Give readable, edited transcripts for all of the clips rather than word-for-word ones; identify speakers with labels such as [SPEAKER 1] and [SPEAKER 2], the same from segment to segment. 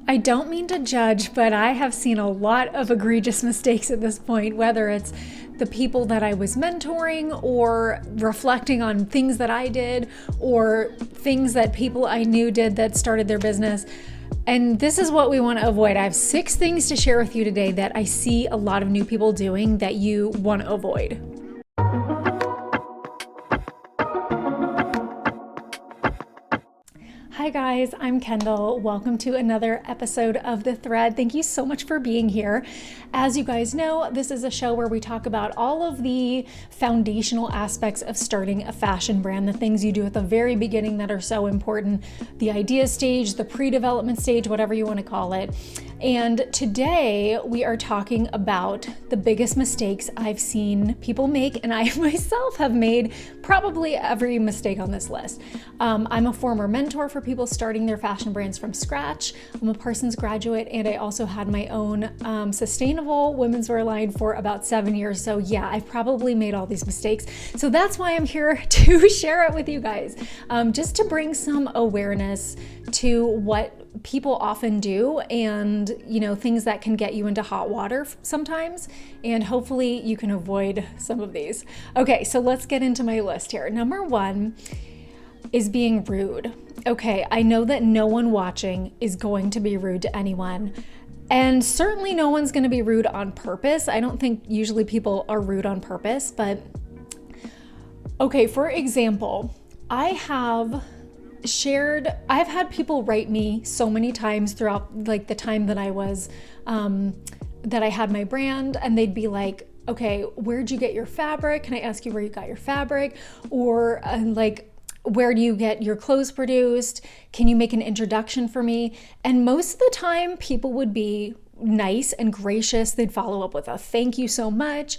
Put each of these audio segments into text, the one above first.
[SPEAKER 1] I don't mean to judge, but I have seen a lot of egregious mistakes at this point, whether it's the people that I was mentoring or reflecting on things that I did or things that people I knew did that started their business. And this is what we want to avoid. I have 6 things to share with you today that I see a lot of new people doing that you want to avoid. Hi guys, I'm Kendall. Welcome to another episode of The Thread. Thank you so much for being here. As you guys know, this is a show where we talk about all of the foundational aspects of starting a fashion brand, the things you do at the very beginning that are so important, the idea stage, the pre-development stage, whatever you want to call it. And today we are talking about the biggest mistakes I've seen people make, and I myself have made probably every mistake on this list. I'm a former mentor for people starting their fashion brands from scratch. I'm a Parsons graduate, and I also had my own sustainable women's wear line for about 7 years. So yeah, I've probably made all these mistakes. So that's why I'm here to share it with you guys, just to bring some awareness to what people often do and, things that can get you into hot water sometimes. And hopefully you can avoid some of these. Okay, so let's get into my list here. Number 1 is being rude. Okay, I know that no one watching is going to be rude to anyone. And certainly no one's going to be rude on purpose. I don't think usually people are rude on purpose, but okay, for example, I've had people write me so many times throughout like the time that I was, that I had my brand, and they'd be like, okay, where'd you get your fabric? Can I ask you where you got your fabric? Or where do you get your clothes produced? Can you make an introduction for me? And most of the time people would be nice and gracious. They'd follow up with a thank you so much.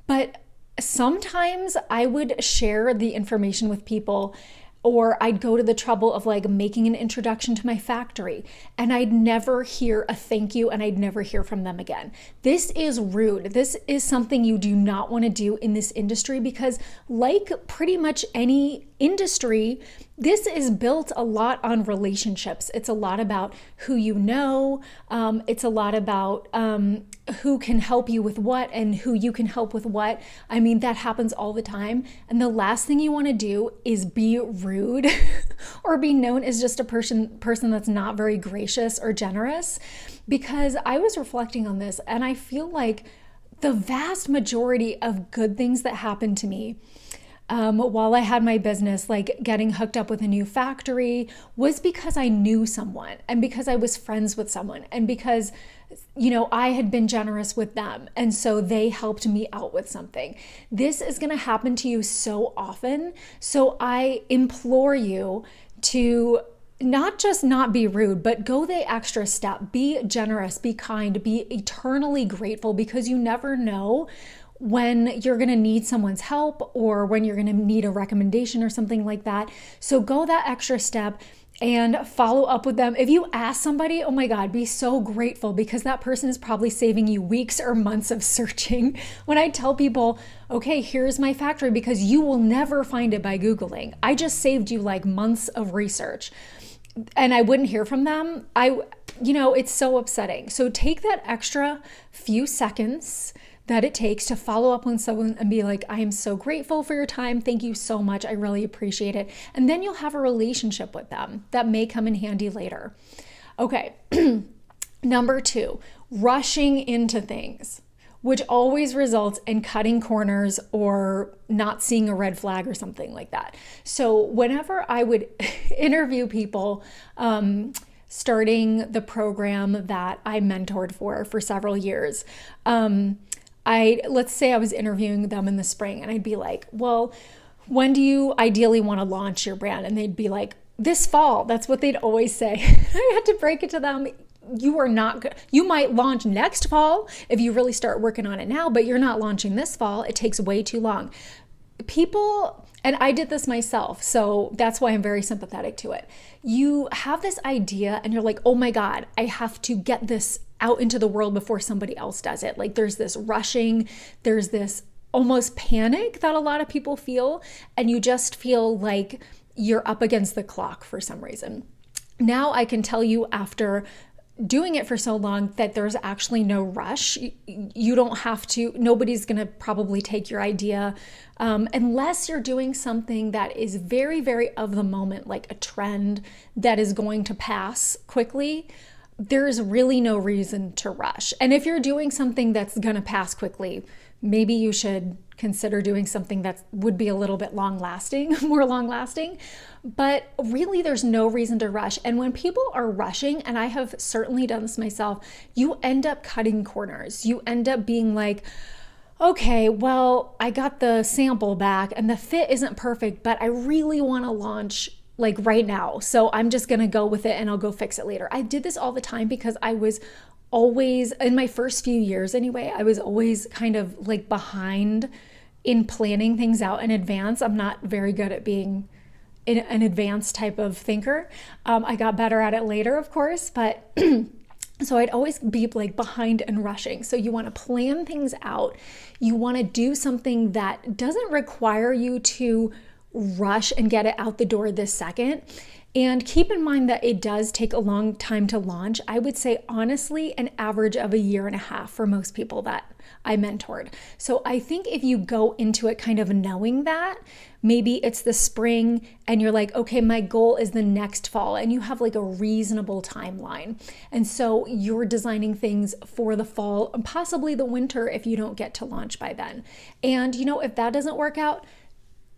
[SPEAKER 1] But sometimes I would share the information with people, or I'd go to the trouble of making an introduction to my factory, and I'd never hear a thank you, and I'd never hear from them again. This is rude. This is something you do not want to do in this industry, because like pretty much any industry, this is built a lot on relationships. It's a lot about who you know. It's a lot about who can help you with what and who you can help with what. I mean, that happens all the time. And the last thing you want to do is be rude or be known as just a person that's not very gracious or generous. Because I was reflecting on this, and I feel like the vast majority of good things that happened to me while I had my business, like getting hooked up with a new factory, was because I knew someone, and because I was friends with someone, and because, I had been generous with them. And so they helped me out with something. This is going to happen to you so often. So I implore you to not just not be rude, but go the extra step. Be generous, be kind, be eternally grateful, because you never know when you're going to need someone's help or when you're going to need a recommendation or something like that. So go that extra step and follow up with them. If you ask somebody, oh my God, be so grateful, because that person is probably saving you weeks or months of searching. When I tell people, okay, here's my factory, because you will never find it by Googling. I just saved you months of research, and I wouldn't hear from them. It's so upsetting. So take that extra few seconds that it takes to follow up with someone and be like, I am so grateful for your time. Thank you so much. I really appreciate it. And then you'll have a relationship with them that may come in handy later. Okay. Number 2, rushing into things, which always results in cutting corners or not seeing a red flag or something like that. So whenever I would interview people, starting the program that I mentored for several years, let's say I was interviewing them in the spring, and I'd be like, well, when do you ideally want to launch your brand? And they'd be like, this fall. That's what they'd always say. I had to break it to them. You might launch next fall if you really start working on it now, but you're not launching this fall. It takes way too long. People, and I did this myself, so that's why I'm very sympathetic to it. You have this idea and you're like, oh my God, I have to get this out into the world before somebody else does it. There's this rushing, there's this almost panic that a lot of people feel, and you just feel like you're up against the clock for some reason. Now I can tell you, after doing it for so long that there's actually no rush. You don't have to, nobody's going to probably take your idea unless you're doing something that is very, very of the moment, like a trend that is going to pass quickly. There's really no reason to rush. And if you're doing something that's going to pass quickly, maybe you should consider doing something that would be a little bit long lasting, more long lasting. But really, there's no reason to rush. And when people are rushing, and I have certainly done this myself, you end up cutting corners. You end up being like, okay, well, I got the sample back and the fit isn't perfect, but I really want to launch like right now. So I'm just going to go with it and I'll go fix it later. I did this all the time because I was always, in my first few years anyway, I was always kind of like behind in planning things out in advance. I'm not very good at being an advanced type of thinker. I got better at it later, of course, but so I'd always be like behind and rushing. So you want to plan things out. You want to do something that doesn't require you to rush and get it out the door this second. And keep in mind that it does take a long time to launch. I would say honestly, an average of 1.5 years for most people that I mentored. So I think if you go into it kind of knowing that, maybe it's the spring and you're like, okay, my goal is the next fall, and you have like a reasonable timeline. And so you're designing things for the fall and possibly the winter if you don't get to launch by then. And if that doesn't work out,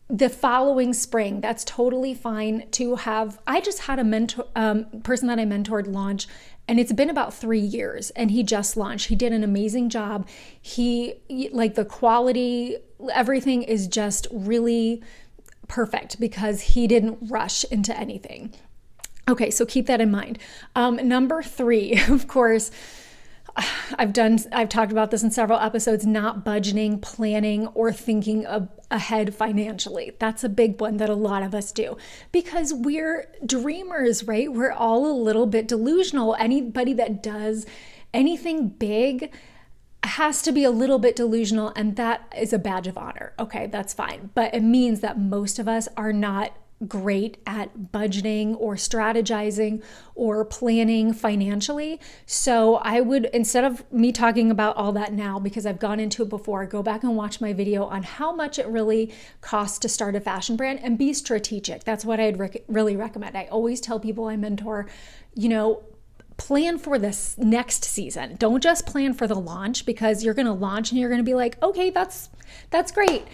[SPEAKER 1] the following spring, that's totally fine to have. I just had a person that I mentored launch, and it's been about 3 years, and he just launched. He did an amazing job. Like the quality, everything is just really perfect because he didn't rush into anything. Okay, so keep that in mind. Number 3, of course, I've talked about this in several episodes, not budgeting, planning, or thinking ahead financially. That's a big one that a lot of us do because we're dreamers, right? We're all a little bit delusional. Anybody that does anything big has to be a little bit delusional, and that is a badge of honor. Okay, that's fine. But it means that most of us are not great at budgeting or strategizing or planning financially. So I would, instead of me talking about all that now, because I've gone into it before, go back and watch my video on how much it really costs to start a fashion brand and be strategic. That's what I'd really recommend. I always tell people I mentor, plan for this next season. Don't just plan for the launch, because you're going to launch and you're going to be like, okay, that's great.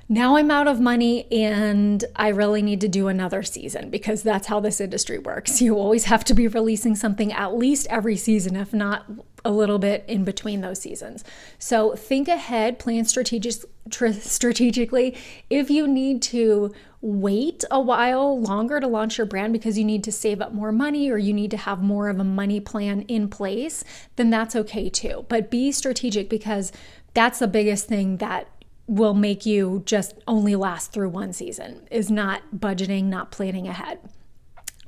[SPEAKER 1] Now I'm out of money and I really need to do another season, because that's how this industry works. You always have to be releasing something at least every season, if not a little bit in between those seasons. So think ahead, plan strategically. If you need to wait a while longer to launch your brand because you need to save up more money or you need to have more of a money plan in place, then that's okay too. But be strategic, because that's the biggest thing that will make you just only last through one season, is not budgeting, not planning ahead.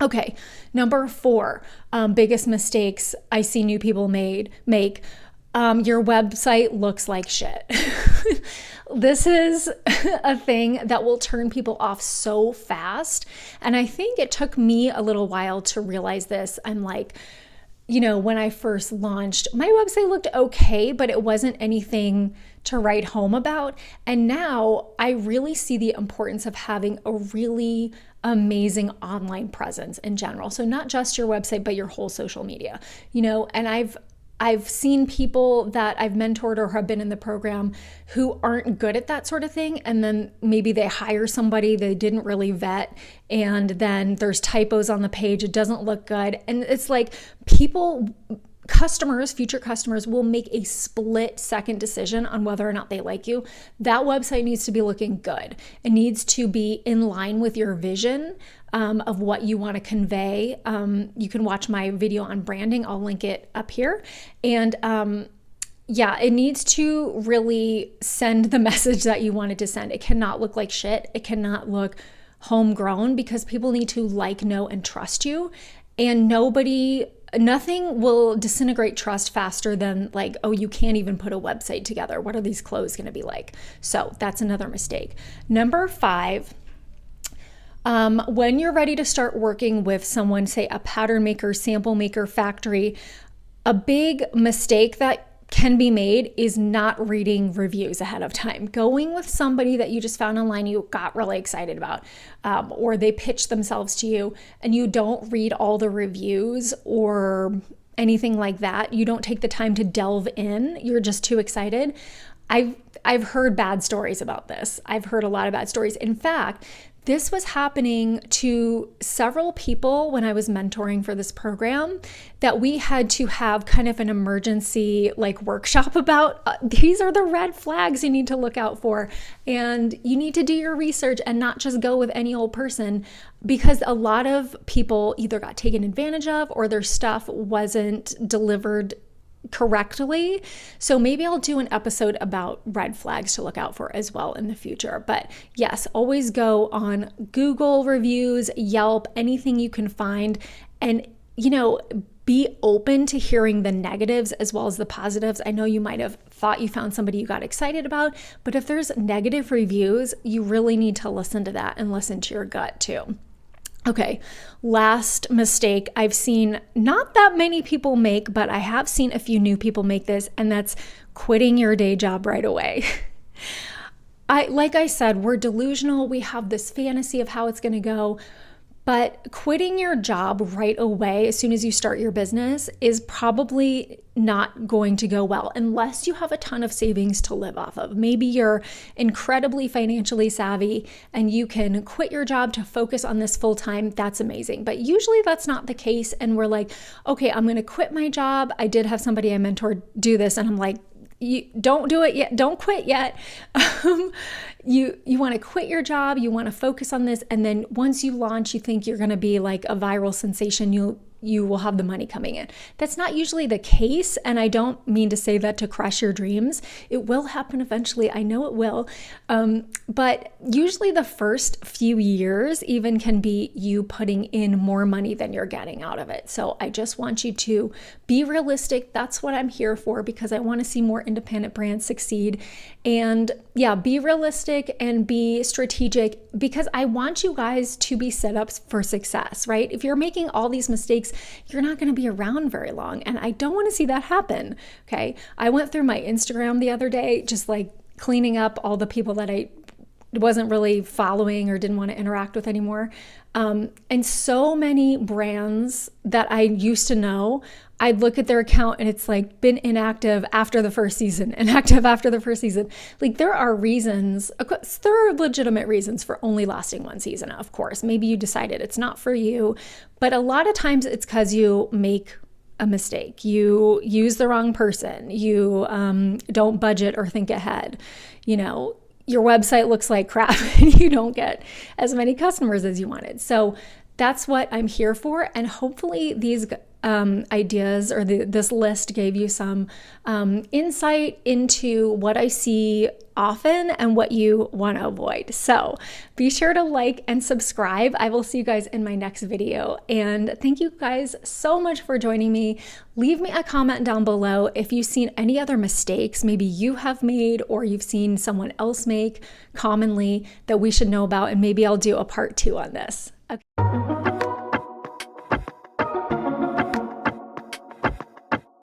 [SPEAKER 1] Okay, number 4, biggest mistakes I see new people make. Your website looks like shit. This is a thing that will turn people off so fast. And I think it took me a little while to realize this. I'm like, when I first launched, my website looked okay, but it wasn't anything to write home about. And now I really see the importance of having a really amazing online presence in general. So not just your website, but your whole social media, and I've seen people that I've mentored or have been in the program who aren't good at that sort of thing. And then maybe they hire somebody they didn't really vet, and then there's typos on the page. It doesn't look good. And it's like future customers will make a split-second decision on whether or not they like you. That website needs to be looking good. It needs to be in line with your vision of what you want to convey. You can watch my video on branding. I'll link it up here. And it needs to really send the message that you wanted to send. It cannot look like shit. It cannot look homegrown, because people need to know, and trust you. And nothing will disintegrate trust faster than like, oh, you can't even put a website together. What are these clothes going to be like? So that's another mistake. Number 5, When you're ready to start working with someone, say a pattern maker, sample maker, factory, a big mistake that can be made is not reading reviews ahead of time. Going with somebody that you just found online you got really excited about, or they pitched themselves to you and you don't read all the reviews or anything like that. You don't take the time to delve in. You're just too excited. I've heard bad stories about this. I've heard a lot of bad stories. In fact, this was happening to several people when I was mentoring for this program, that we had to have kind of an emergency workshop about these are the red flags you need to look out for, and you need to do your research and not just go with any old person, because a lot of people either got taken advantage of or their stuff wasn't delivered correctly. So maybe I'll do an episode about red flags to look out for as well in the future. But yes, always go on Google reviews, Yelp, anything you can find, and be open to hearing the negatives as well as the positives. I know you might have thought you found somebody you got excited about, but if there's negative reviews, you really need to listen to that and listen to your gut too. Okay, last mistake I've seen not that many people make, but I have seen a few new people make this, and that's quitting your day job right away. Like I said, we're delusional. We have this fantasy of how it's going to go. But quitting your job right away as soon as you start your business is probably not going to go well unless you have a ton of savings to live off of. Maybe you're incredibly financially savvy and you can quit your job to focus on this full time. That's amazing. But usually that's not the case. And we're like, okay, I'm going to quit my job. I did have somebody I mentored do this, and I'm like, you don't do it yet. Don't quit yet. You want to quit your job. You want to focus on this. And then once you launch, you think you're going to be like a viral sensation. You will have the money coming in. That's not usually the case. And I don't mean to say that to crush your dreams. It will happen eventually. I know it will. But usually the first few years even can be you putting in more money than you're getting out of it. So I just want you to be realistic. That's what I'm here for, because I want to see more independent brands succeed. And yeah, be realistic and be strategic, because I want you guys to be set up for success, right? If you're making all these mistakes, you're not going to be around very long. And I don't want to see that happen. Okay. I went through my Instagram the other day, just cleaning up all the people that I wasn't really following or didn't want to interact with anymore. And so many brands that I used to know, I'd look at their account and it's been inactive after the first season, inactive after the first season. There are reasons, there are legitimate reasons for only lasting one season, of course. Maybe you decided it's not for you, but a lot of times it's because you make a mistake. You use the wrong person. You don't budget or think ahead. Your website looks like crap and you don't get as many customers as you wanted. So that's what I'm here for. And hopefully these ideas or this list gave you some insight into what I see often and what you want to avoid. So be sure to like and subscribe. I will see you guys in my next video. And thank you guys so much for joining me. Leave me a comment down below if you've seen any other mistakes maybe you have made or you've seen someone else make commonly that we should know about. And maybe I'll do a part 2 on this.